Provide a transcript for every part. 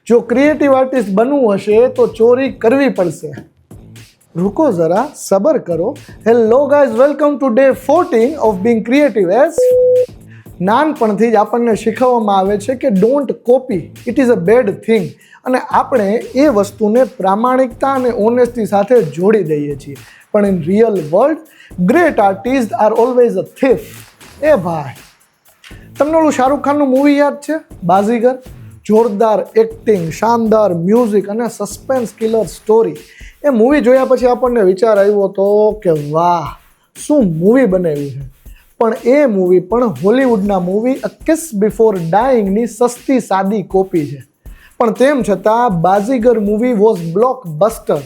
જો creative artist બનવું હશે તો ચોરી કરવી પડશે. રૂકો જરા, સબર કરો. Hello guys, welcome to day 14 of being creative. As નાનપણથી જ આપણને શીખવવામાં આવે છે કે don't copy, it is a bad thing. અને આપણે એ વસ્તુને પ્રામાણિકતા અને ઓનેસ્ટી સાથે જોડી દઈએ છીએ. પણ in real world great artist are always a thief. એ ભાઈ, તમને ઓલું શાહરૂખ ખાનનું મૂવી યાદ છે, બાઝીગર? જોરદાર એક્ટિંગ, શાનદાર મ્યુઝિક અને સસ્પેન્સ કિલર સ્ટોરી. એ મૂવી જોયા પછી આપણને વિચાર આવ્યો હતો કે વાહ, શું મૂવી બનાવ્યું છે. પણ એ મૂવી પણ હોલિવૂડના મૂવી અ કિસ બિફોર ડાઇંગની સસ્તી સાદી કોપી છે. પણ તેમ છતાં બાઝીગર મૂવી વોઝ બ્લોકબસ્ટર.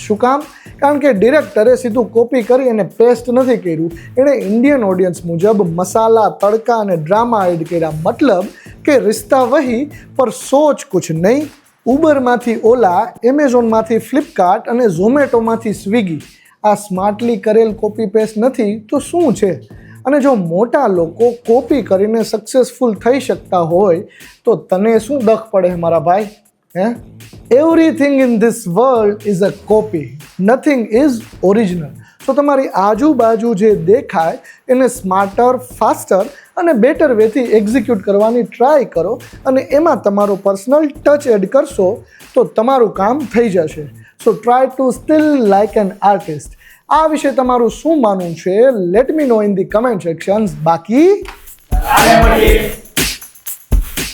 શું કામ? કારણ કે ડિરેક્ટરે સીધું કોપી કરી અને પેસ્ટ નથી કર્યું. એણે ઇન્ડિયન ઓડિયન્સ મુજબ મસાલા, તડકા અને ડ્રામા એડ કર્યા. મતલબ કે રિશ્તા વહી પર સોચ કુછ નહીં. ઉબરમાંથી ઓલા, એમેઝોનમાંથી ફ્લિપકાર્ટ અને ઝોમેટોમાંથી સ્વિગી. આ સ્માર્ટલી કરેલ કોપી પેસ્ટ નથી તો શું છે? અને જો મોટા લોકો કોપી કરીને સક્સેસફુલ થઈ શકતા હોય તો તને શું દખ પડે મારા ભાઈ? Everything in this world is a copy, nothing is original. તો તમારી આજુબાજુ જે દેખાય એને સ્માર્ટર, ફાસ્ટર અને બેટર વેથી એક્ઝિક્યુટ કરવાની ટ્રાય કરો અને એમાં તમારો પર્સનલ ટચ એડ કરશો તો તમારું કામ થઈ જશે. So try to steal like an artist. આ વિશે તમારું શું માનવું છે? Let me know in the comment sections. બાકી